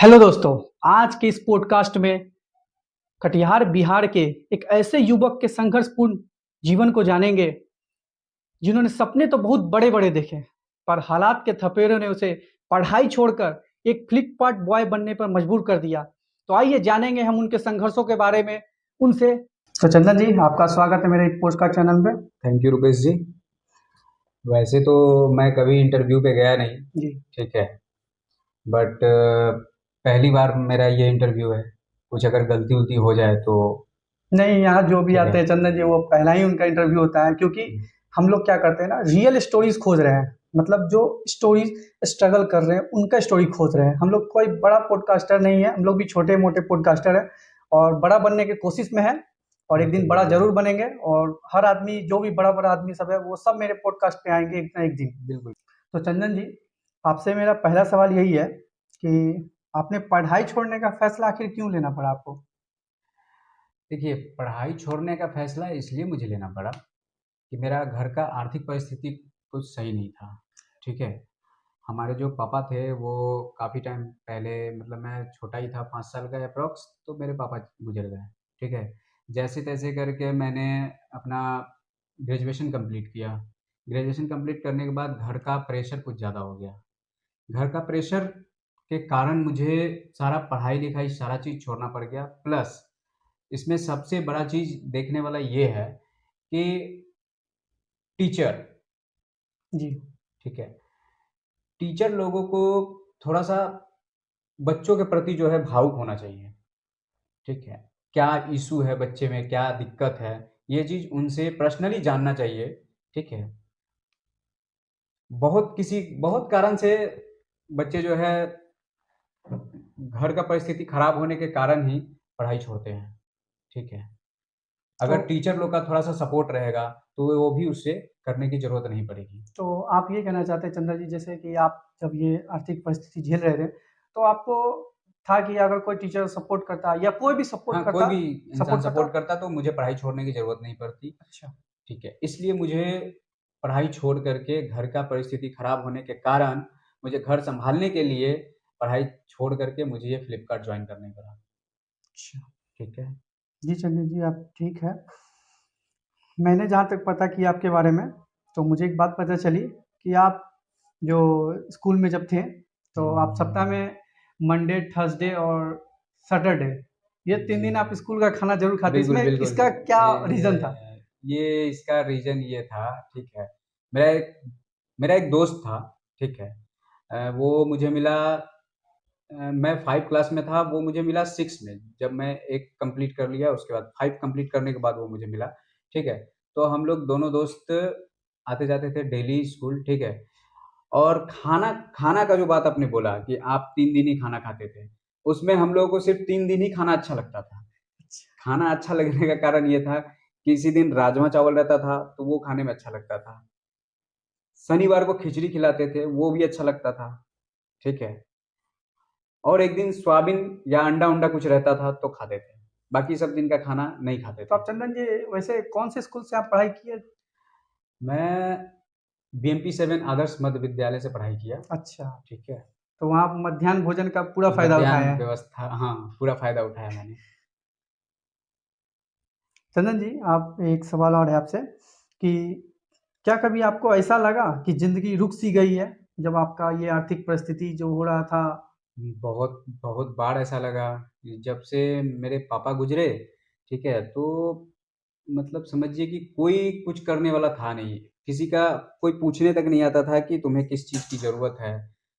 Hello दोस्तों, आज के इस पॉडकास्ट में कटिहार बिहार के एक ऐसे युवक के संघर्षपूर्ण जीवन को जानेंगे जिन्होंने सपने तो बहुत बड़े-बड़े देखे, पर हालात के थपेड़ों ने उसे पढ़ाई छोड़कर एक फ्लिपकार्ट बॉय बनने पर मजबूर कर दिया। तो आइए जानेंगे हम उनके संघर्षों के बारे में उनसे। तो चंदन जी, आपका स्वागत है मेरे एक पॉडकास्ट चैनल पे। थैंक यू रुपेश जी। वैसे तो मैं कभी इंटरव्यू पे गया नहीं, जी। ठीक है। बट पहली बार मेरा ये इंटरव्यू है। कुछ अगर गलती उलती हो जाए तो नहीं, यहाँ जो भी ठीक आते है। हैं चंदन जी, वो पहला ही उनका इंटरव्यू होता है, क्योंकि हम लोग क्या करते हैं ना, रियल स्टोरीज खोज रहे हैं। मतलब जो स्टोरीज स्ट्रगल कर रहे हैं उनका स्टोरी खोज रहे हैं। हम लोग कोई बड़ा पॉडकास्टर नहीं है, हम लोग भी छोटे मोटे पॉडकास्टर हैं और बड़ा बनने की कोशिश में है और एक दिन बड़ा जरूर बनेंगे। और हर आदमी, जो भी बड़ा बड़ा आदमी सब है, वो सब मेरे पॉडकास्ट पे आएंगे एक ना एक दिन। बिल्कुल। तो चंदन जी, आपसे मेरा पहला सवाल यही है कि आपने पढ़ाई छोड़ने का फैसला आखिर क्यों लेना पड़ा आपको? देखिए, पढ़ाई छोड़ने का फैसला इसलिए मुझे लेना पड़ा कि मेरा घर का आर्थिक परिस्थिति कुछ सही नहीं था, ठीक है। हमारे जो पापा थे वो काफ़ी टाइम पहले, मतलब मैं छोटा ही था, 5 साल का अप्रॉक्स, तो मेरे पापा गुजर गए, ठीक है। जैसे तैसे करके मैंने अपना ग्रेजुएशन कंप्लीट किया। ग्रेजुएशन कंप्लीट करने के बाद घर का प्रेशर कुछ ज़्यादा हो गया। घर का प्रेशर के कारण मुझे सारा पढ़ाई लिखाई सारा चीज़ छोड़ना पड़ गया। प्लस इसमें सबसे बड़ा चीज़ देखने वाला ये है कि टीचर, जी। ठीक है, टीचर लोगों को थोड़ा सा बच्चों के प्रति जो है भावुक होना चाहिए, ठीक है। क्या इशू है बच्चे में, क्या दिक्कत है, ये चीज़ उनसे पर्सनली जानना चाहिए, ठीक है। बहुत कारण से बच्चे जो है घर का परिस्थिति खराब होने के कारण ही पढ़ाई छोड़ते हैं, ठीक है। तो अगर टीचर लोग का थोड़ा सा सपोर्ट रहेगा तो वो भी उससे करने की जरूरत नहीं पड़ेगी। तो आप ये कहना चाहते हैं चंद्र जी, जैसे कि आप जब ये आर्थिक परिस्थिति झेल रहे थे, तो आपको था कि अगर कोई टीचर सपोर्ट करता या कोई भी हाँ, कोई भी इंसान सपोर्ट करता। सपोर्ट करता तो मुझे पढ़ाई छोड़ने की जरूरत नहीं पड़ती, अच्छा। ठीक है। इसलिए मुझे पढ़ाई छोड़ करके घर का परिस्थिति खराब होने के कारण मुझे घर संभालने के लिए पढ़ाई छोड़ करके मुझे ये फ्लिपकार्ट ज्वाइन करने पड़ा, अच्छा। ठीक है। जी चंद्र जी, आप ठीक है। मैंने जहाँ तक पता किया आपके बारे में, तो मुझे एक बात पता चली कि आप जो स्कूल में जब थे, तो आप सप्ताह में मंडे, थर्सडे और सैटरडे, ये 3 दिन आप स्कूल का खाना ज़रूर खाते। बिल्कुल, इसमें बिल्कुल। इसका क्या रीज़न था? ये इसका रीज़न ये था, ठीक है। मेरा एक मेरा एक दोस्त था, ठीक है। वो मुझे मिला, मैं 5 क्लास में था, वो मुझे मिला 6 में। जब मैं 1 कंप्लीट कर लिया उसके बाद 5 कंप्लीट करने के बाद वो मुझे मिला, ठीक है। तो हम लोग दोनों दोस्त आते-जाते थे डेली स्कूल, ठीक है। और खाना खाना का जो बात आपने बोला कि आप 3 दिन ही खाना खाते थे, उसमें हम लोगों को सिर्फ़ 3 दिन ही खाना अच्छा लगता था। खाना अच्छा लगने का कारण ये था, किसी दिन राजमा चावल रहता था, तो वो खाने में अच्छा लगता था। शनिवार को खिचड़ी खिलाते थे, वो भी अच्छा लगता था, ठीक है। और एक दिन सोयाबीन या अंडा-उंडा कुछ रहता था तो खाते थे। बाकी सब दिन का खाना नहीं खाते तो थे। आप चंदन जी, वैसे कौन से स्कूल से आप पढ़ाई किए? मैं बीएमपी 7 आदर्श मध्य विद्यालय से पढ़ाई किया, अच्छा। ठीक है। तो वहाँ आप मध्याह्न भोजन का पूरा फ़ायदा उठाए मध्याह्न हैं। व्यवस्था, हाँ, पूरा फ़ायदा उठाया मैंने। चंदन जी, आप, एक सवाल और है आपसे कि क्या कभी आपको ऐसा लगा कि ज़िंदगी रुक सी गई है, जब आपका ये आर्थिक परिस्थिति जो हो रहा था? बहुत बहुत बार ऐसा लगा कि जब से मेरे पापा गुजरे, ठीक है, तो मतलब समझिए कि कोई कुछ करने वाला था नहीं। किसी का कोई पूछने तक नहीं आता था कि तुम्हें किस चीज़ की ज़रूरत है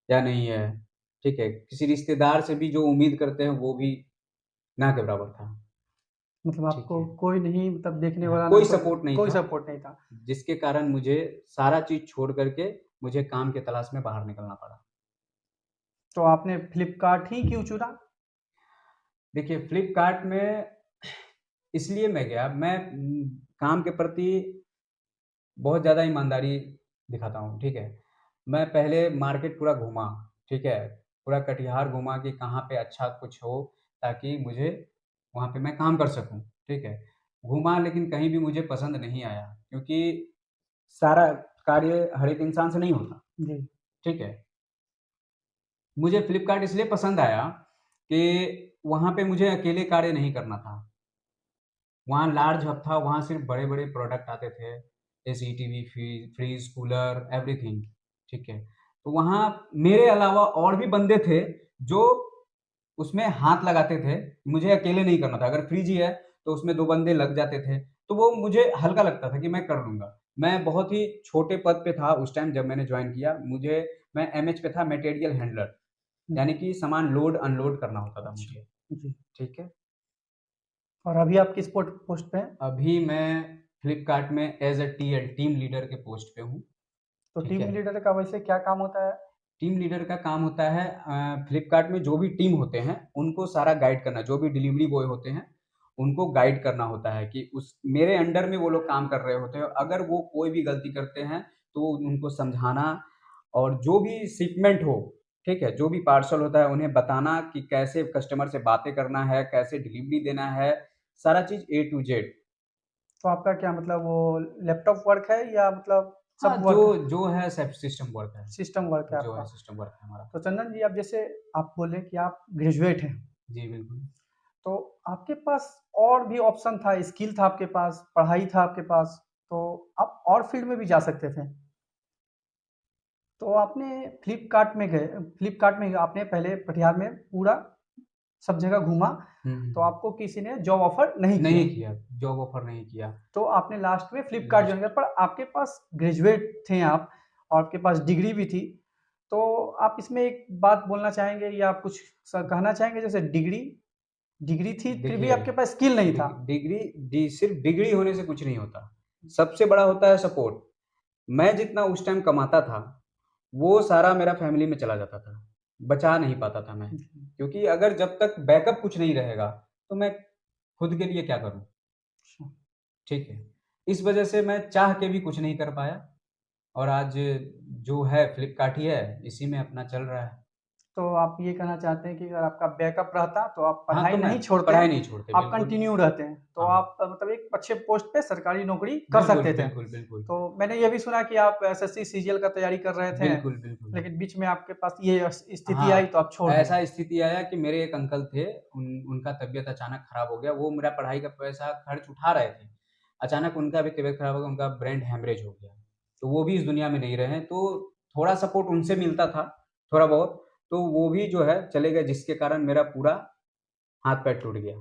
या नहीं है, ठीक है। किसी रिश्तेदार से भी जो उम्मीद करते हैं वो भी ना के बराबर था, मतलब ठीक आपको है। कोई नहीं, मतलब देखने वाला ना कोई सपोर्ट नहीं कोई था, सपोर्ट नहीं था। जिसके कारण मुझे सारा चीज़ छोड़ कर के मुझे काम की तलाश में बाहर निकलना पड़ा। तो आपने फ्लिपकार्ट ही क्यों चुना? देखिए, फ्लिपकार्ट में इसलिए मैं गया, मैं काम के प्रति बहुत ज़्यादा ईमानदारी दिखाता हूँ, ठीक है। मैं पहले मार्केट पूरा घूमा, ठीक है। पूरा कटिहार घूमा कि कहाँ पे अच्छा कुछ हो ताकि मुझे वहाँ पे मैं काम कर सकूँ, ठीक है। घूमा लेकिन कहीं भी मुझे पसंद नहीं आया, क्योंकि सारा कार्य हर एक इंसान से नहीं होता, जी। ठीक है। मुझे फ्लिपकार्ट इसलिए पसंद आया कि वहाँ पे मुझे अकेले कार्य नहीं करना था। वहाँ लार्ज हब था, वहाँ सिर्फ़ बड़े-बड़े प्रोडक्ट आते थे, AC, TV, fridge, cooler, everything, ठीक है? तो वहाँ मेरे अलावा और भी बंदे थे, जो उसमें हाथ लगाते थे, मुझे अकेले नहीं करना था। अगर फ्रिज ही है, तो उसमें 2 बंदे लग जाते थे, तो वो मुझे हल्का लगता था कि मैं कर लूँगा। मैं बहुत ही छोटे पद पे था उस टाइम जब मैंने जॉइन किया। मैं एमएच पे था, मटेरियल हैंडलर, यानी कि सामान लोड-अनलोड करना होता था अच्छा, मुझे, जी। ठीक है? और अभी आप किस पोस्ट पे हैं? अभी मैं फ्लिपकार्ट में as a TL team leader के पोस्ट पे हूँ, तो ठीक टीम है? लीडर का वैसे क्या काम होता है? टीम लीडर का काम होता है फ्लिपकार्ट में जो भी टीम होते हैं, उनको सारा गाइड करना, जो भी डिलीवरी बॉय होते हैं, उनको गाइड करना होता है कि उस मेरे अंडर में वो लोग काम कर रहे होते हैं। अगर वो कोई भी गलती करते हैं, तो उनको समझाना और जो भी शिपमेंट हो, ठीक है? जो भी पार्सल होता है, उन्हें बताना कि कैसे कस्टमर से बातें करना है, कैसे डिलीवरी देना है, सारा चीज़ ए टू जेड। तो आपका क्या मतलब वो लैपटॉप वर्क है या मतलब हाँ, सब वर्क है? जो है सब सिस्टम वर्क है, सिस्टम वर्क है जो आपका। है सिस्टम वर्क है हमारा। तो चंदन जी, आप जैसे आप बोले कि आप ग्रेजुएट हैं, जी, बिल्कुल। तो आपके पास और भी ऑप्शन था, स्किल था आपके पास, पढ़ाई था आपके पास, तो आप और फील्ड में भी जा सकते थे। तो आपने फ्लिपकार्ट में आपने पहले कटिहार में पूरा सब जगह घूमा, हुँ, तो हुँ। आपको किसी ने जॉब ऑफर नहीं किया। नहीं किया, जॉब ऑफ़र नहीं किया। तो आपने लास्ट में फ्लिपकार्ट ज्वाइन लास्ट किया, पर आपके पास ग्रेजुएट थे आप और आपके पास डिग्री भी थी। तो आप इसमें एक बात बोलना चाहेंगे या आप कुछ कहना चाहेंगे, जैसे डिग्री डिग्री थी फिर भी देखिए, आपके पास स्किल नहीं था। डिग्री सिर्फ़ डिग्री होने से कुछ नहीं होता। सबसे बड़ा होता है सपोर्ट। मैं जितना उस टाइम कमाता था, वो सारा मेरा फ़ैमिली में चला जाता था। बचा नहीं पाता था मैं। क्योंकि अगर जब तक बैकअप कुछ नहीं रहेगा, तो मैं खुद के लिए क्या करूँ? अच्छा। ठीक है। इस वजह से मैं चाह के भी कुछ नहीं कर पाया और आज जो है फ्लिपकार्ट ही है, इसी में अपना चल रहा है। तो आप ये कहना चाहते हैं कि अगर आपका बैकअप रहता तो आप हाँ, पढ़ाई तो मैं नहीं छोड़ते, पढ़ाई नहीं छोड़ते, आप बिल्कुल। कंटिन्यू रहते हैं, तो हाँ, आप मतलब एक अच्छे पोस्ट पे सरकारी नौकरी कर बिल्कुल, सकते थे। बिल्कुल, बिल्कुल। तो मैंने ये भी सुना कि आप एसएससी सीजीएल का तैयारी कर रहे थे, बिल्कुल, बिल्कुल। लेकिन बीच में आपके पास ये स्थिति आई हाँ, तो आप छोड़ दिए। ऐसा स्थिति आया कि मेरे एक अंकल थे, उनका तबीयत अचानक खराब हो गया। वो मेरा पढ़ाई का पैसा खर्च उठा रहे थे। अचानक उनका भी तबीयत खराब हो गया, उनका ब्रेन हैमरेज हो गया। तो वो भी इस दुनिया में नहीं रहे। तो थोड़ा सपोर्ट उनसे मिलता था, थोड़ा बहुत। तो वो भी जो है चले गए, जिसके कारण मेरा पूरा हाथ-पैर टूट गया।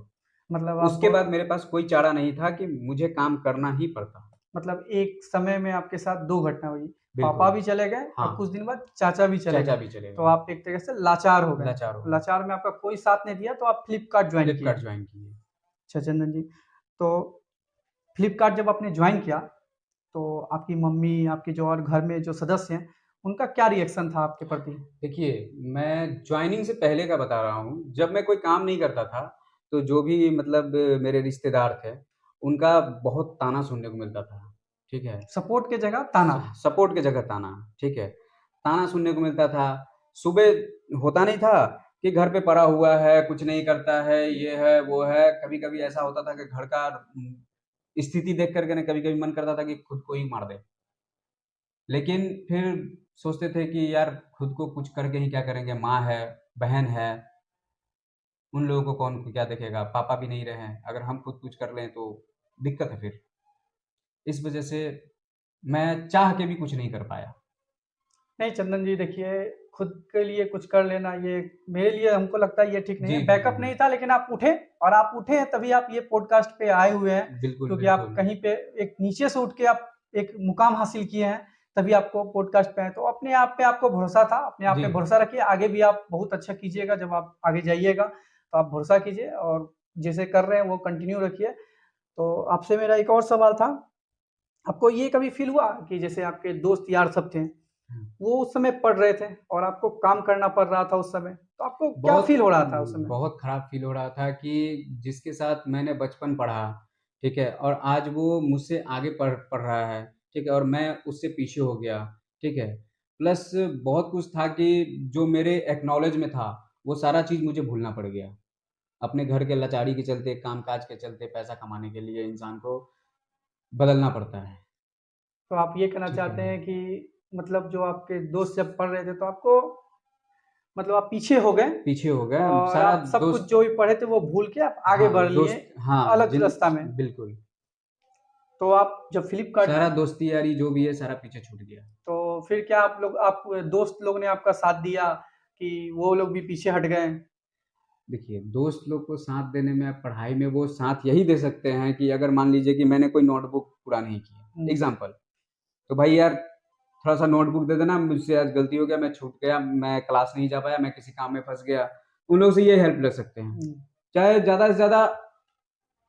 मतलब उसके आपको बाद मेरे पास कोई चारा नहीं था कि मुझे काम करना ही पड़ता। मतलब एक समय में आपके साथ 2 घटना हुई। पापा बिल्कुल, भी चले गए और कुछ हाँ, दिन बाद चाचा भी चले चाचा गए। भी चले तो गए, आप एक तरह से लाचार हो गए। लाचार हो गए। लाचार में आपका कोई साथ नहीं दिया तो आप फ्लिपकार्ट जॉइन किए। फ्लिपकार्ट जॉइन किए। अच्छा चंदन जी, तो फ्लिपकार्ट जब आपने जॉइन किया, तो आपकी मम्मी, आपके जो और घर में जो सदस्य हैं, उनका क्या रिएक्शन था आपके प्रति? देखिए, मैं जॉइनिंग से पहले का बता रहा हूँ, जब मैं कोई काम नहीं करता था, तो जो भी मतलब मेरे रिश्तेदार थे, उनका बहुत ताना सुनने को मिलता था, ठीक है? सपोर्ट की जगह ताना। सपोर्ट की जगह ताना, ठीक है? ताना सुनने को मिलता था। सुबह होता नहीं था कि घर पे पड़ा हुआ है, कुछ नहीं करता है, ये है, वो है। कभी-कभी ऐसा होता था कि घर का स्थिति देख कर के ना कभी-कभी मन करता था कि खुद को ही मार दें। लेकिन फिर सोचते थे कि यार खुद को कुछ करके ही क्या करेंगे, माँ है, बहन है, उन लोगों को कौन क्या देखेगा, पापा भी नहीं रहे हैं, अगर हम खुद कुछ कर लें तो दिक्कत है फिर। इस वजह से मैं चाह के भी कुछ नहीं कर पाया। नहीं चंदन जी, देखिए, खुद के लिए कुछ कर लेना ये मेरे लिए, हमको लगता है ये ठीक नहीं जी, है। जी, जी, बैकअप जी। नहीं था लेकिन आप उठे, और आप उठे हैं तभी आप ये पॉडकास्ट पे आए हुए हैं, बिल्कुल, क्योंकि आप बिल्कुल। कहीं पे एक नीचे से उठ के आप एक मुकाम हासिल किए हैं, तभी आपको पॉडकास्ट पे आए। तो अपने आप पे आपको भरोसा था, अपने आप जी, पे भरोसा रखिए, आगे भी आप बहुत अच्छा कीजिएगा। जब आप आगे जाइएगा तो आप भरोसा कीजिए और जैसे कर रहे हैं वो कंटिन्यू रखिए। तो आपसे मेरा एक और सवाल था, आपको ये कभी फील हुआ कि जैसे आपके दोस्त यार सब थे, हुँ। वो उस समय पढ़ रहे थे और आपको काम करना पड़ रहा था उस समय, तो आपको क्या बहुत फील हो रहा था उस समय? बहुत खराब फ़ील हो रहा था कि जिसके साथ मैंने बचपन पढ़ा, ठीक है? और आज वो मुझसे आगे पढ़ पढ़ रहा है, ठीक है? और मैं उससे पीछे हो गया, ठीक है? प्लस बहुत कुछ था कि जो मेरे एक्नॉलेज में था, वो सारा चीज़ मुझे भूलना पड़ गया। अपने घर के लाचारी के चलते, काम-काज के चलते, पैसा कमाने के लिए इंसान को बदलना पड़ता है, तो आप ये कहना ठीक है? चाहते हैं कि मतलब जो आपके दोस्त जब पढ़ रहे थे तो आपको मतलब आप पीछे हो गए पीछे हो गए और सारा आप सब कुछ दोस्त। जो भी पढ़े थे वो भूल के आप आगे हाँ बढ़ लिए दोस्त, हाँ अलग जिन, रास्ता में। बिल्कुल तो आप जब फ्लिपकार्ट, सारा दोस्ती यारी जो भी है सारा पीछे छूट गया। तो फिर क्या आप दोस्त लोग ने आपका साथ दिया कि वो लोग भी पीछे हट गए? देखिए दोस्त लोग को साथ देने में, पढ़ाई में वो साथ यही दे सकते हैं कि अगर मान लीजिए कि मैंने कोई नोटबुक पूरा नहीं किया, एग्जाम्पल, तो भाई यार थोड़ा सा नोटबुक दे देना, मुझसे आज गलती हो गया, मैं छूट गया, मैं क्लास नहीं जा पाया, मैं किसी काम में फंस गया, उन लोगों से ये हेल्प ले सकते हैं। चाहे ज़्यादा से ज़्यादा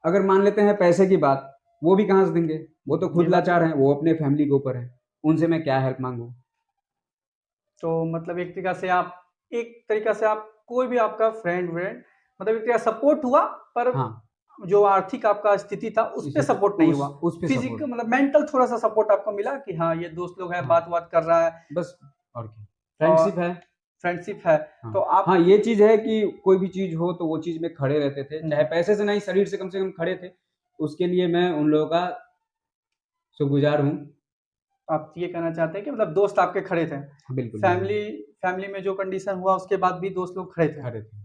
अगर मान लेते हैं पैसे की बात, वो भी कहाँ से देंगे, वो तो ये खुद बात लाचार हैं, वो अपने फैमिली के ऊपर है, उनसे मैं क्या हेल्प मांगू। तो मतलब एक तरीका से आप कोई भी आपका फ्रेंड व्रेंड, मतलब एक तरीका सपोर्ट हुआ, पर हाँ, जो आर्थिक आपका स्थिति था उस पे इसी पे सपोर्ट नहीं हुआ। उस पे फिजिकल सपोर्ट, मतलब मेंटल थोड़ा सा सपोर्ट आपको मिला कि हाँ ये दोस्त लोग है, हाँ बात बात कर रहा है बस, और क्या, और फ्रेंडशिप है। फ्रेंडशिप है। हाँ तो हाँ, आप ये चीज है कि कोई भी चीज हो तो वो चीज में खड़े रहते थे, चाहे हम्म, पैसे से नहीं, शरीर से कम खड़े थे। उसके लिए मैं उन लोगों का शुक्रगुजार हूँ। आप ये कहना चाहते हैं कि मतलब दोस्त आपके खड़े थे, हाँ, बिल्कुल बिल्कुल फैमिली फैमिली में जो कंडीशन हुआ उसके बाद भी दोस्त लोग खड़े थे। खड़े थे।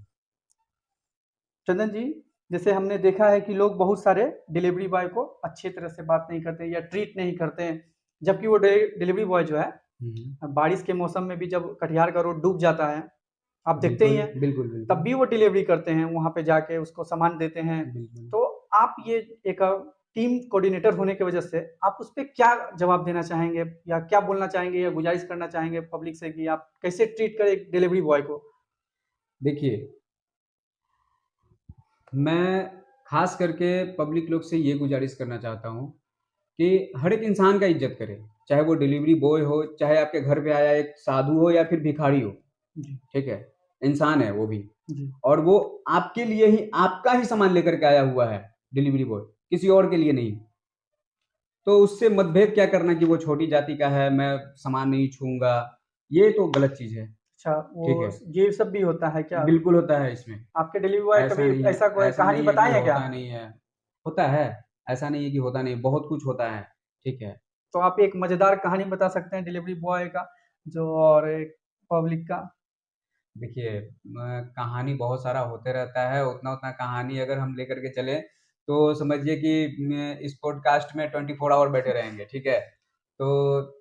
चंदन जी, जैसे हमने देखा है कि लोग बहुत सारे डिलीवरी बॉय को अच्छी तरह से बात नहीं करते या ट्रीट नहीं करते हैं, जबकि वो डिलीवरी बॉय जो है बारिश के मौसम में भी जब कटिहार का रोड डूब जाता है, आप देखते ही बिल्कुल हैं, बिल्कुल तब बिल्कुल भी वो डिलीवरी करते हैं, वहाँ पे जाके उसको सामान देते हैं। बिल्कुल। तो आप ये एक टीम कोऑर्डिनेटर होने की वजह से आप उस पे क्या जवाब देना चाहेंगे या क्या बोलना चाहेंगे या गुजारिश करना चाहेंगे पब्लिक से कि आप कैसे ट्रीट करें एक डिलीवरी बॉय को? देखिए, मैं खास करके पब्लिक लोग से ये गुजारिश करना चाहता हूँ कि हर एक इंसान का इज्जत करें, चाहे वो डिलीवरी बॉय हो, चाहे आपके घर पे आया एक साधु हो या फिर भिखारी हो, जी, ठीक है, इंसान है वो भी, जी। और वो आपके लिए ही, आपका ही सामान लेकर के आया हुआ है, डिलीवरी बॉय, किसी और के लिए नहीं। तो उससे मतभेद क्या करना कि वो छोटी जाति का है, मैं सामान नहीं छूऊंगा, ये तो गलत चीज है। अच्छा, वो ठीक है, ये सब भी होता है क्या? बिल्कुल होता है इसमें। आपके डिलीवरी बॉय ऐसा कभी नहीं है, ऐसा कोई ऐसा कहानी नहीं है कि बताए हैं क्या? होता नहीं है, होता है। ऐसा नहीं है कि होता नहीं, बहुत कुछ होता है। ठीक है। तो आप एक मजेदार कहानी बता सकते हैं डिलीवरी बॉय का, जो और एक पब्लिक का? देखिए, कहानी बहुत सारा होते रहता है, उतना उतना कहानी अगर हम लेकर के चले तो समझिए कि इस पॉडकास्ट में 24 आवर बैठे रहेंगे। ठीक है, तो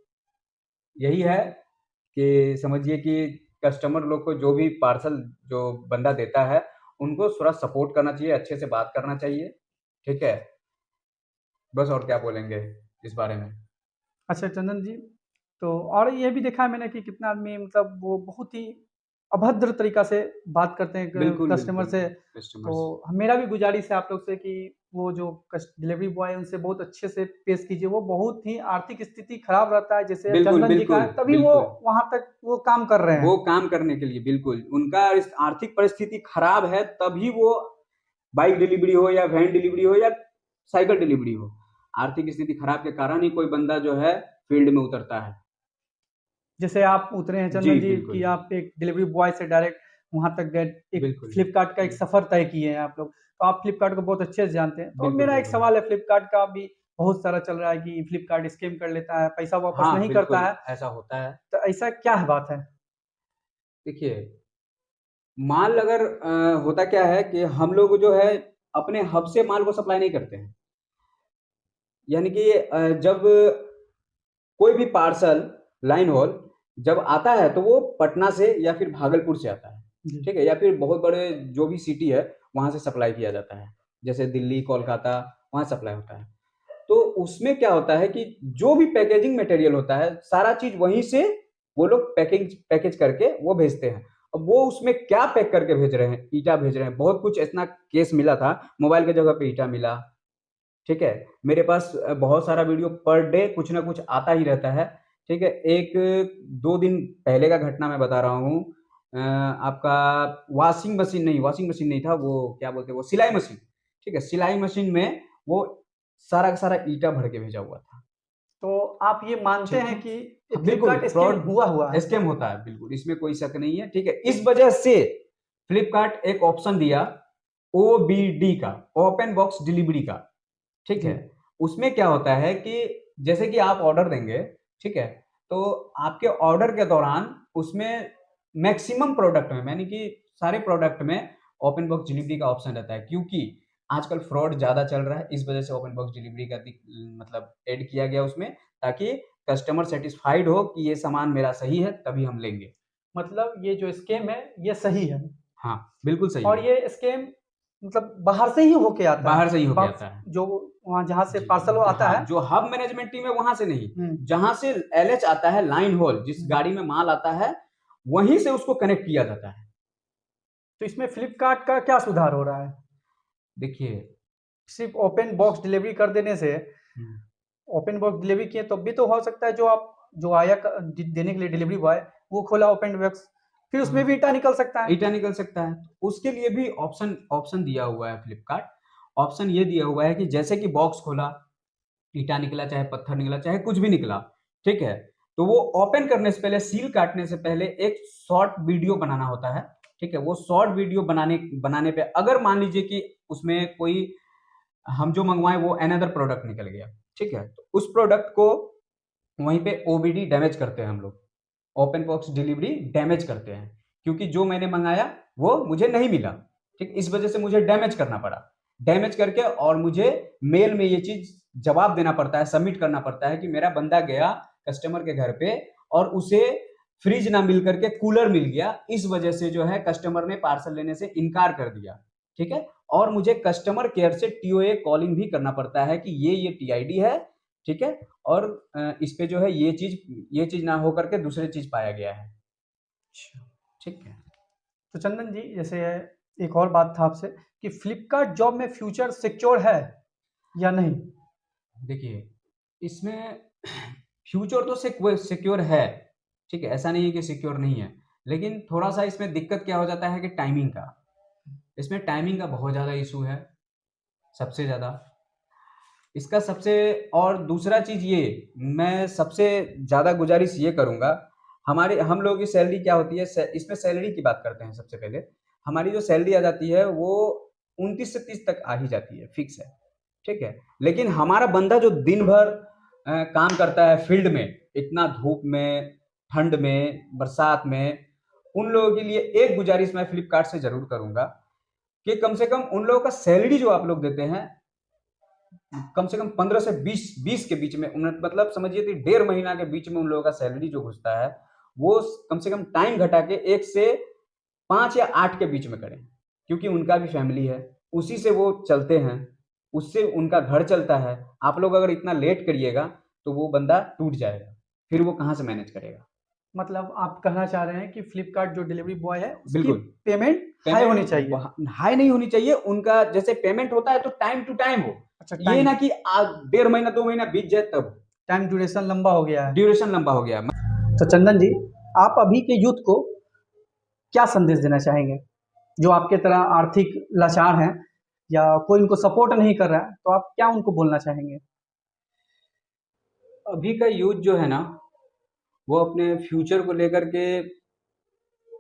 यही है कि समझिए कि कस्टमर लोग को जो भी पार्सल जो बंदा देता है, उनको थोड़ा सपोर्ट करना चाहिए, अच्छे से बात करना चाहिए। ठीक है, बस और क्या बोलेंगे इस बारे में। अच्छा चंदन जी, तो और ये भी देखा है मैंने कि कितना आदमी मतलब वो बहुत ही अभद्र तरीका से बात करते हैं बिल्कुल कस्टमर बिल्कुल, से। तो कस्टमर्स, मेरा भी गुजारिश है आप लोग से कि वो जो डिलीवरी बॉय है उनसे बहुत अच्छे से पेश कीजिए। वो बहुत ही आर्थिक स्थिति खराब रहता है, जैसे अब बिल्कुल चंदन जी का बिल्कुल है, तभी वो बिल्कुल, वहां तक वो काम कर रहे हैं। वो काम करने के लिए बिल्कुल उनका आर्थिक परिस्थिति खराब है, तभी वो बाइक डिलीवरी हो या वैन डिलीवरी हो या साइकिल डिलीवरी हो, आर्थिक स्थिति खराब के कारण ही कोई बंदा जो है फील्ड में उतरता है। जैसे आप उतरे हैं जी चंदन जी कि बिल्कुल आप एक डिलीवरी बॉय से डायरेक्ट वहां तक गए, एक बिल्कुल फ्लिपकार्ट का एक सफर तय किए हैं आप लोग, तो आप फ्लिपकार्ट को बहुत अच्छे से जानते हैं। तो बिल्कुल मेरा एक बिल्कुल। सवाल है, फ्लिपकार्ट का भी बहुत सारा चल रहा है कि फ्लिपकार्ट स्कैम कर लेता है, पैसा वापस हाँ नहीं करता बिल्कुल, है, ऐसा होता है। तो ऐसा क्या है बात है? देखिए, माल अगर होता क्या है कि हम लोग जो है अपने हब से माल को सप्लाई नहीं करते हैं, यानी कि जब कोई भी पार्सल लाइन हॉल जब आता है तो वो पटना से या फिर भागलपुर से आता है। जी। ठीक है, या फिर बहुत बड़े जो भी सिटी है वहां से सप्लाई किया जाता है, जैसे दिल्ली, कोलकाता, वहां सप्लाई होता है। तो उसमें क्या होता है कि जो भी पैकेजिंग मटेरियल होता है सारा चीज वहीं से वो लोग पैकिंग पैकेज करके वो भेजते हैं। अब वो उसमें क्या पैक करके भेज रहे हैं, ईटा भेज रहे हैं, बहुत कुछ ऐसा केस मिला था, मोबाइल की जगह पे ईटा मिला। ठीक है, मेरे पास बहुत सारा वीडियो पर डे कुछ ना कुछ आता ही रहता है। ठीक है, एक 2 दिन पहले का घटना मैं बता रहा हूँ। आपका वॉशिंग मशीन नहीं था, वो क्या बोलते हैं, वो सिलाई मशीन। ठीक है, सिलाई मशीन में वो सारा का सारा ईटा भर के भेजा हुआ था। तो आप ये मानते ठीक है, हैं कि हाँ, बिल्कुल फ्लिपकार्ट स्कैम फ्रॉड हुआ है? स्कैम होता है, बिल्कुल इसमें कोई शक नहीं है। ठीक है, इस वजह से फ्लिपकार्ट एक ऑप्शन दिया, ओबीडी का, ओपन बॉक्स डिलीवरी का। ठीक जी। है, उसमें क्या होता है कि जैसे कि आप ऑर्डर देंगे, ठीक है, तो आपके ऑर्डर के दौरान उसमें मैक्सिमम प्रोडक्ट में, यानी कि सारे प्रोडक्ट में ओपन बॉक्स डिलीवरी का ऑप्शन रहता है, क्योंकि आजकल फ्रॉड ज़्यादा चल रहा है, इस वजह से ओपन बॉक्स डिलीवरी का मतलब ऐड किया गया उसमें, ताकि कस्टमर सेटिस्फाइड हो कि ये सामान मेरा सही है तभी हम लेंगे। मतलब ये जो स्कैम है ये सही है, हाँ, बिल्कुल सही और है। ये स्कैम मतलब बाहर से ही होके आता है, बाहर से ही होके बॉक्स आता है। जो वहाँ जहाँ से जी, पार्सल आता हाँ, है। जो हब मैनेजमेंट टीम है वहां से नहीं, हम्म, जहां से एलएच आता है, लाइन होल, जिस गाड़ी में माल आता है वहीं से उसको कनेक्ट किया जाता है। तो इसमें फ्लिपकार्ट का क्या सुधार हो रहा है? देखिए, सिर्फ ओपन बॉक्स डिलीवरी कर देने से, हम्म, ओपन बॉक्स डिलीवरी किए तो भी तो हो सकता है जो आप जो आया देने के लिए डिलीवरी बॉय वो खोला ओपन बॉक्स, फिर उसमें भी हाँ, ईटा निकल सकता है। ईटा निकल सकता है। उसके लिए भी ऑप्शन ऑप्शन दिया हुआ है फ्लिपकार्ट। ऑप्शन ये दिया हुआ है कि जैसे कि बॉक्स खोला, ईटा निकला, चाहे पत्थर निकला, चाहे कुछ भी निकला, ठीक है, तो वो ओपन करने से पहले, सील काटने से पहले एक शॉर्ट वीडियो बनाना होता है। ठीक है, वो शॉर्ट वीडियो बनाने बनाने पे अगर मान लीजिए कि उसमें कोई हम जो मंगवाए वो अनदर प्रोडक्ट निकल गया, ठीक है, तो उस प्रोडक्ट को वहीं पे ओबीडी डैमेज करते हैं हम लोग, ओपन बॉक्स डिलीवरी डैमेज करते हैं, क्योंकि जो मैंने मंगाया वो मुझे नहीं मिला, ठीक, इस वजह से मुझे डैमेज करना पड़ा। डैमेज करके और मुझे मेल में ये चीज जवाब देना पड़ता है, सबमिट करना पड़ता है कि मेरा बंदा गया कस्टमर के घर पे और उसे फ्रिज ना मिल करके कूलर मिल गया, इस वजह से जो है कस्टमर ने पार्सल लेने से इनकार कर दिया। ठीक है, और मुझे कस्टमर केयर से टीओए कॉलिंग भी करना पड़ता है कि ये टीआईडी है, ठीक है, और इस पे जो है ये चीज ना हो करके दूसरी चीज पाया गया है। ठीक है। तो चंदन जी, जैसे एक और बात था आपसे कि फ्लिपकार्ट जॉब में फ्यूचर सिक्योर है या नहीं? देखिए, इसमें फ्यूचर तो सिक्योर है, ठीक है, ऐसा नहीं है कि सिक्योर नहीं है, लेकिन थोड़ा सा इसमें दिक्कत क्या हो जाता है कि टाइमिंग का, इसमें टाइमिंग का बहुत ज़्यादा इशू है, सबसे ज़्यादा इसका सबसे। और दूसरा चीज़ ये, मैं सबसे ज़्यादा गुजारिश ये करूँगा, हमारे हम लोगों की सैलरी क्या होती है, इसमें सैलरी की बात करते हैं सबसे पहले। हमारी जो सैलरी आ जाती है वो 29 से 30 तक आ ही जाती है, फिक्स है, ठीक है, लेकिन हमारा बंदा जो दिन भर काम करता है फील्ड में, इतना धूप में, ठंड में, बरसात में, उन लोगों के लिए एक गुजारिश मैं फ्लिपकार्ट से ज़रूर करूँगा कि कम से कम उन लोगों का सैलरी जो आप लोग देते हैं, कम से कम 15 से 20 के बीच में, मतलब समझिए कि 1.5 महीना के बीच में उन लोगों का सैलरी जो घुसता है वो कम से कम टाइम घटा के 1 से 5 या 8 के बीच में करें, क्योंकि उनका भी फैमिली है, उसी से वो चलते हैं, उससे उनका घर चलता है। आप लोग अगर इतना लेट करिएगा तो वो बंदा टूट जाएगा, फिर वो कहाँ से मैनेज करेगा। मतलब आप कहना चाह रहे हैं कि फ्लिपकार्ट जो डिलीवरी बॉय है उसकी बिल्कुल, पेमेंट हाई होनी पेमेंट चाहिए। हाई नहीं होनी चाहिए, उनका जैसे पेमेंट होता है तो टाइम टू टाइम हो, अच्छा, ये टाइम ना कि 1.5 महीना 2 महीना बीत जाए तब। टाइम ड्यूरेशन लंबा हो गया है। ड्यूरेशन लंबा हो गया। तो चंदन जी, आप अभी के यूथ को क्या संदेश देना चाहेंगे जो आपके तरह आर्थिक लाचार हैं या कोई उनको सपोर्ट नहीं कर रहा है, तो आप क्या उनको बोलना चाहेंगे? अभी का यूथ जो है ना, वो अपने फ्यूचर को लेकर के,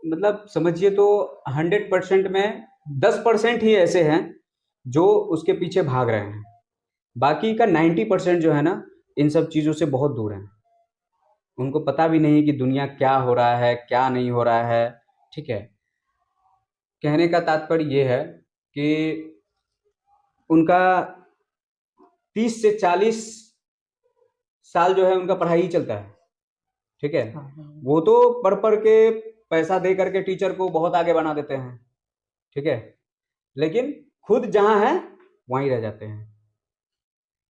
मतलब समझिए तो 100% में 10% ही ऐसे हैं जो उसके पीछे भाग रहे हैं, बाकी का 90% जो है ना, इन सब चीज़ों से बहुत दूर हैं। उनको पता भी नहीं कि दुनिया क्या हो रहा है, क्या नहीं हो रहा है, ठीक है। कहने का तात्पर्य ये है कि उनका 30 से 40 साल जो है उनका पढ़ाई ही चलता है, ठीक है। हाँ, वो तो पढ़ के पैसा दे करके टीचर को बहुत आगे बना देते हैं, ठीक है, लेकिन खुद जहाँ है वहीं रह जाते हैं।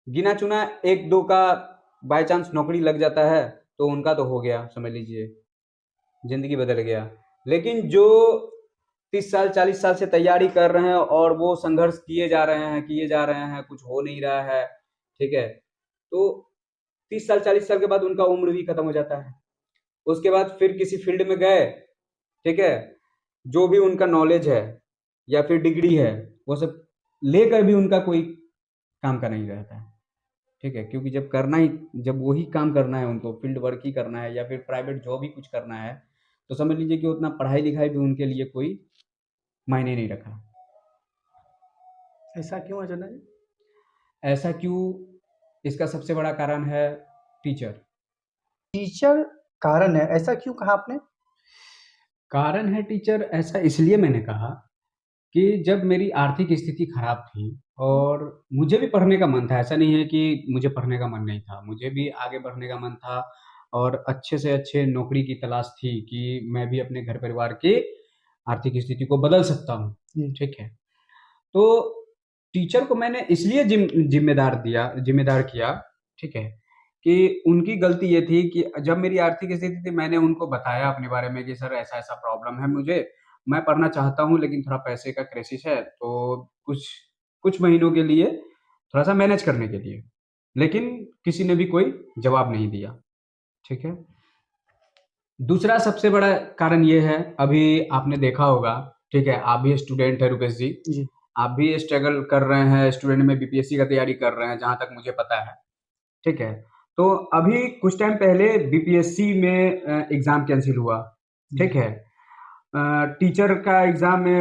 गिना चुना एक दो का बाय चांस नौकरी लग जाता है तो उनका तो हो गया, समझ लीजिए जिंदगी बदल गया। लेकिन जो 30 साल 40 साल से तैयारी कर रहे हैं और वो संघर्ष किए जा रहे हैं, कुछ हो नहीं रहा है, ठीक है, तो 30 साल 40 साल के बाद उनका उम्र भी खत्म हो जाता है। उसके बाद फिर किसी फील्ड में गए, ठीक है, जो भी उनका नॉलेज है या फिर डिग्री है वो सब लेकर भी उनका कोई काम का नहीं रहता है, ठीक है, क्योंकि जब वही काम करना है, उनको फील्ड वर्क ही करना है या फिर प्राइवेट जॉब ही कुछ करना है, तो समझ लीजिए कि उतना पढ़ाई लिखाई भी उनके लिए कोई मायने नहीं रखा। ऐसा क्यों है चंदन जी? ऐसा क्यों? इसका सबसे बड़ा कारण है टीचर। टीचर कारण है, ऐसा क्यों कहा आपने? कारण है टीचर, ऐसा इसलिए मैंने कहा कि जब मेरी आर्थिक स्थिति खराब थी और मुझे भी पढ़ने का मन था, ऐसा नहीं है कि मुझे पढ़ने का मन नहीं था, मुझे भी आगे बढ़ने का मन था और अच्छे से अच्छे नौकरी की तलाश थी कि मैं भी अपने घर परिवार की आर्थिक स्थिति को बदल सकता हूँ, जी। ठीक है। तो टीचर को मैंने इसलिए जिम्मेदार किया, ठीक है, कि उनकी गलती ये थी कि जब मेरी आर्थिक स्थिति थी, मैंने उनको बताया अपने बारे में कि सर ऐसा-ऐसा प्रॉब्लम है मुझे, मैं पढ़ना चाहता हूँ लेकिन थोड़ा पैसे का क्राइसिस है, तो कुछ कुछ महीनों के लिए थोड़ा-सा मैनेज करने के लिए। लेकिन किसी ने भी कोई जवाब नहीं दिया, ठीक है। दूसरा सबसे बड़ा कारण ये है, अभी आपने देखा होगा, ठीक है, आप भी स्टूडेंट हैं रुपेश जी, जी। आप भी स्ट्रगल कर रहे हैं, स्टूडेंट में बीपीएससी का तैयारी कर रहे हैं, जहाँ तक मुझे पता है, ठीक है। तो अभी कुछ टाइम पहले बीपीएससी में एग्ज़ाम कैंसल हुआ, ठीक है। टीचर का एग्ज़ाम में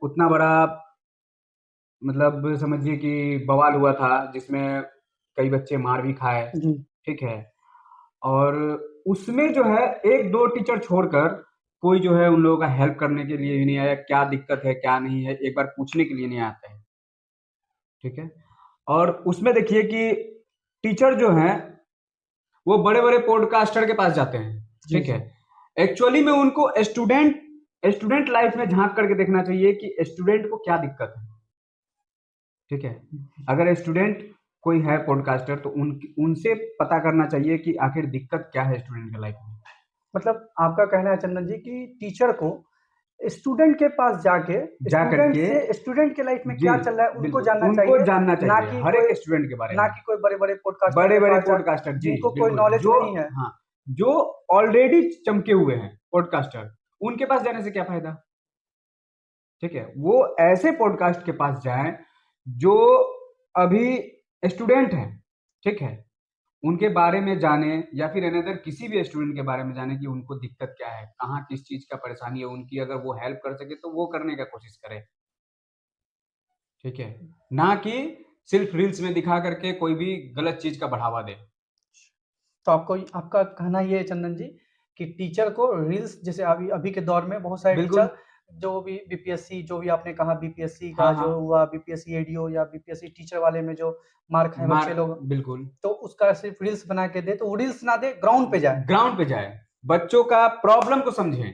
उतना बड़ा मतलब समझिए कि बवाल हुआ था, जिसमें कई बच्चे मार भी खाए, जी। ठीक है। और उसमें जो है 1-2 टीचर छोड़कर कोई जो है उन लोगों का हेल्प करने के लिए भी नहीं आया, क्या दिक्कत है, क्या नहीं है, एक बार पूछने के लिए नहीं आते हैं, ठीक है। और उसमें देखिए कि टीचर जो हैं, वो बड़े-बड़े पॉडकास्टर के पास जाते हैं, जी, ठीक है। जी। एक्चुअली में उनको स्टूडेंट लाइफ में झाँक करके देखना चाहिए कि स्टूडेंट को क्या दिक्कत है, ठीक है। अगर स्टूडेंट कोई है पॉडकास्टर तो उनसे पता करना चाहिए कि आखिर दिक्कत क्या है स्टूडेंट की लाइफ में। मतलब आपका कहना है चंदन जी कि टीचर को स्टूडेंट के पास जाके जा स्टूडेंट करके से स्टूडेंट के लाइफ में जी, क्या चल रहा है उनको बिल्कुल, जानना उनको चाहिए, जानना ना चाहिए कि हर कोई एक स्टूडेंट के बारे ना में। कि कोई बड़े-बड़े पॉडकास्टर के बड़े-बड़े पास जा पॉडकास्टर जी, जिनको कोई बिल्कुल, नॉलेज जो नहीं है। हाँ, जो ऑलरेडी चमके हुए हैं पॉडकास्टर, उनके पास जाने से क्या फ़ायदा? ठीक है? वो ऐसे पॉडकास्ट के पास जाएँ, जो अभी स्टूडेंट हैं, ठीक है? उनके बारे में जानें या फिर अनदर किसी भी स्टूडेंट के बारे में जानें कि उनको दिक्कत क्या है, कहाँ किस चीज़ का परेशानी है उनकी, अगर वो हेल्प कर सके तो वो करने का कोशिश करें, ठीक है? ना कि सिर्फ़ रील्स में दिखा करके कोई भी गलत चीज़ का बढ़ावा दे। तो आपका कहना ये है चंदन जी कि टीचर को रील्स जैसे अभी अभी के दौर में बहुत सारे बिल्कुल। टीचर जो भी बीपीएससी जो भी आपने कहा बीपीएससी का हाँ, जो हाँ। हुआ बीपीएससी एडीओ या बीपीएससी टीचर वाले में जो मार खाए बच्चे मार्क लोग बिल्कुल। तो उसका सिर्फ रील्स बना के दे तो वो रील्स ना दे ग्राउंड पे जाए। ग्राउंड पे जाए, बच्चों का प्रॉब्लम को समझें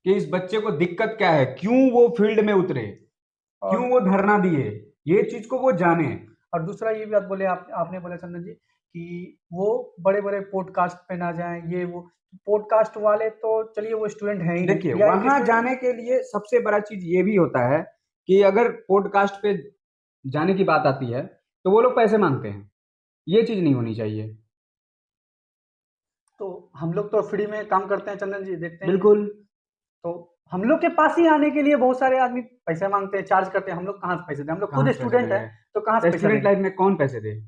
कि इस बच्चे को दिक्कत क्या है, क्यों वो फील्ड में उतरे, क्यों और वो धरना दिए, ये चीज़ को वो जाने। और दूसरा ये भी बात बोले आपने बोला चंदन जी कि वो बड़े-बड़े पॉडकास्ट पे ना जाएँ, ये वो पॉडकास्ट वाले तो चलिए वो स्टूडेंट हैं ही देखिए, नहीं या एक वहाँ स्टूडेंट जाने के लिए सबसे बड़ा चीज़ ये भी होता है कि अगर पॉडकास्ट पे जाने की बात आती है, तो वो लोग पैसे माँगते हैं। ये चीज़ नहीं होनी चाहिए। तो हम लोग तो फ्री में काम करते हैं चंदन जी देखते ही हैं। बिल्कुल। तो हम लोग के पास ही आने के लिए बहुत सारे आदमी पैसे माँगते हैं, चार्ज करते हैं, हम लोग कहाँ से पैसे दें? हम लोग कहाँ खुद से पैसे स्टूडेंट हैं, तो कहाँ से देंगे? पैसा स्टूडेंट देंगे? लाइफ में कौन पैसे दे?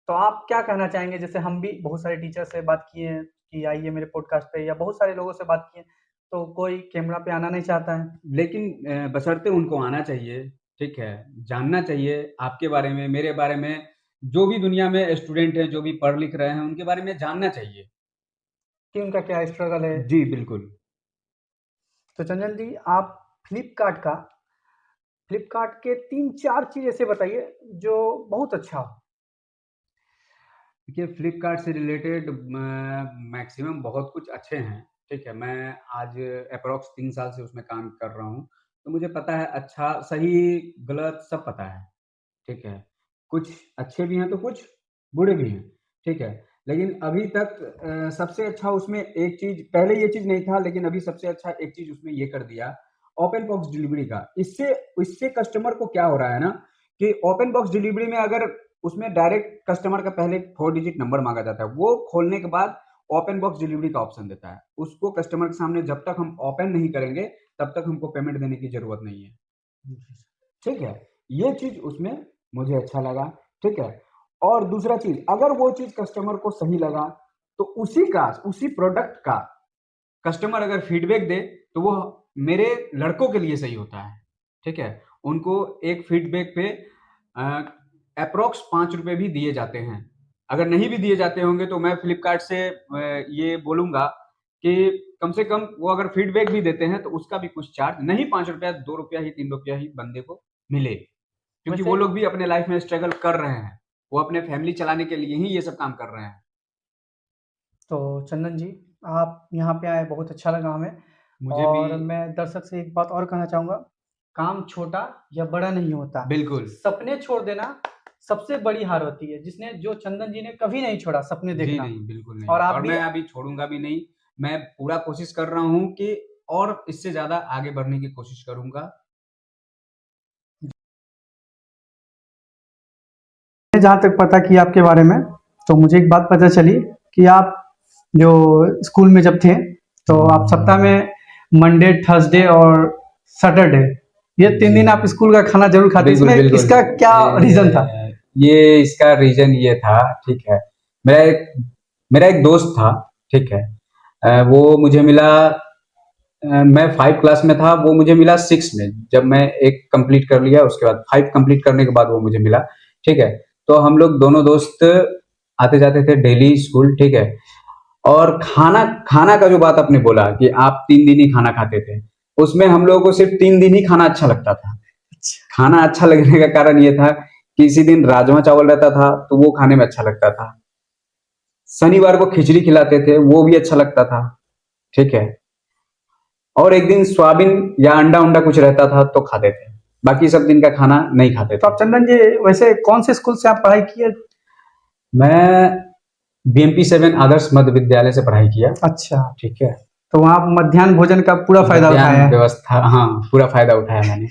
तो आप क्या कहना चाहेंगे? जैसे हम भी बहुत सारे टीचर से बात किए हैं कि आइए मेरे पॉडकास्ट पे या बहुत सारे लोगों से बात किए, तो कोई कैमरा पे आना नहीं चाहता है। लेकिन बशर्ते उनको आना चाहिए, ठीक है? जानना चाहिए आपके बारे में, मेरे बारे में, जो भी दुनिया में स्टूडेंट हैं, जो भी पढ़ लिख रहे हैं, उनके बारे में जानना चाहिए। कि उनका क्या स्ट्रगल है। जी, बिल्कुल। तो चंदन जी आप फ्लिपकार्ट के 3-4 चीज़ ऐसे बताइए जो बहुत अच्छा हो? देखिए, फ्लिपकार्ट से रिलेटेड मैक्सिमम बहुत कुछ अच्छे हैं, ठीक है? मैं आज एप्रॉक्स 3 साल से उसमें काम कर रहा हूँ, तो मुझे पता है अच्छा, सही, गलत सब पता है, ठीक है? कुछ अच्छे भी हैं, तो कुछ बुरे भी हैं, ठीक है? लेकिन अभी तक सबसे अच्छा उसमें एक चीज़, पहले ये चीज़ नहीं था, लेकिन अभी सबसे अच्छा एक चीज़ उसमें ये कर दिया, ओपन बॉक्स डिलीवरी का। इससे इससे कस्टमर को क्या हो रहा है ना कि ओपन बॉक्स डिलीवरी में अगर उसमें डायरेक्ट कस्टमर का पहले 4 डिजिट नंबर माँगा जाता है, वो खोलने के बाद ओपन बॉक्स डिलीवरी का ऑप्शन देता है। उसको कस्टमर के सामने जब तक हम ओपन नहीं करेंगे, तब तक हमको पेमेंट देने की ज़रूरत नहीं है। ठीक है? ये चीज़ उसमें मुझे अच्छा लगा, ठीक है? और दूसरा चीज़, अगर वो चीज़ कस्टमर को सही लगा, तो उसी प्रोडक्ट का कस्टमर अगर फीडबैक दे, तो वो मेरे लड़कों के लिए सही होता है, ठीक है? उनको एक फीडबैक पे अ, एप्रॉक्स ₹5 भी दिए जाते हैं। अगर नहीं भी दिए जाते होंगे, तो मैं फ्लिपकार्ट से ये बोलूँगा कि कम से कम वो अगर फीडबैक भी देते हैं तो उसका भी कुछ चार्ज नहीं, 5 रुपया 2 रुपया ही 3 रुपया ही बंदे को मिले, क्योंकि वैसे वो लोग भी अपने लाइफ में स्ट्रगल कर रहे हैं, वो अपने फैमिली चलाने के लिए ही ये सब काम कर रहे हैं। तो चंदन जी, आप यहाँ पे आए बहुत अच्छा लगा हमें। मुझे और भी मैं दर्शक से एक बात और कहना चाहूँगा, काम छोटा या बड़ा नहीं होता, बिल्कुल। सपने छोड़ देना सबसे बड़ी हार होती है, जिसने जो चंदन जी ने कभी नहीं छोड़ा सपने जी देखना। नहीं, बिल्कुल नहीं। और आप और भी मैं अभी छोड़ूँगा भी नहीं। मैं पूरा कोशिश कर रहा हूँ कि और इससे ज़्यादा आगे बढ़ने की कोशिश करूँगा। जहाँ तक पता किया आपके बारे में, तो मुझे एक बात पता चली कि आप जो स्कूल में जब थे, तो आप सप्ताह में मंडे, थर्सडे और सैटरडे, ये 3 दिन आप स्कूल का खाना ज़रूर खाते। बिल्कुल, इसमें बिल्कुल। इसका क्या रीज़न था? ये इसका रीज़न ये था, ठीक है। मेरा एक दोस्त था, ठीक है। वो मुझे मिला, मैं 5 क्लास में था, वो मुझे मिला 6 में। जब मैं 1 कंप्लीट कर लिया, उसके बाद 5 कंप्लीट करने के बाद वो मुझे मिला, ठीक है। तो हम लोग दोनों दोस्त आते-जाते थे डेली स्कूल, ठीक है। और खाना खाना का जो बात आपने बोला कि आप 3 दिन ही खाना खाते थे, उसमें हम लोगों को सिर्फ़ 3 दिन ही खाना अच्छा लगता था। खाना अच्छा लगने का कारण ये था कि इसी दिन राजमा चावल रहता था, तो वो खाने में अच्छा लगता था। शनिवार को खिचड़ी खिलाते थे, वो भी अच्छा लगता था, ठीक है। और एक दिन सोयाबीन या अंडा-उंडा कुछ रहता था तो खाते थे। बाकी सब दिन का खाना नहीं खाते तो थे। आप चंदन जी वैसे कौन से स्कूल से आप पढ़ाई किए? मैं बीएमपी 7 आदर्श मध्य विद्यालय से पढ़ाई किया, अच्छा, ठीक है। तो वहाँ आप मध्याह्न भोजन का पूरा फ़ायदा उठाए मध्याह्न हैं। व्यवस्था, हाँ, पूरा फ़ायदा उठाया मैंने।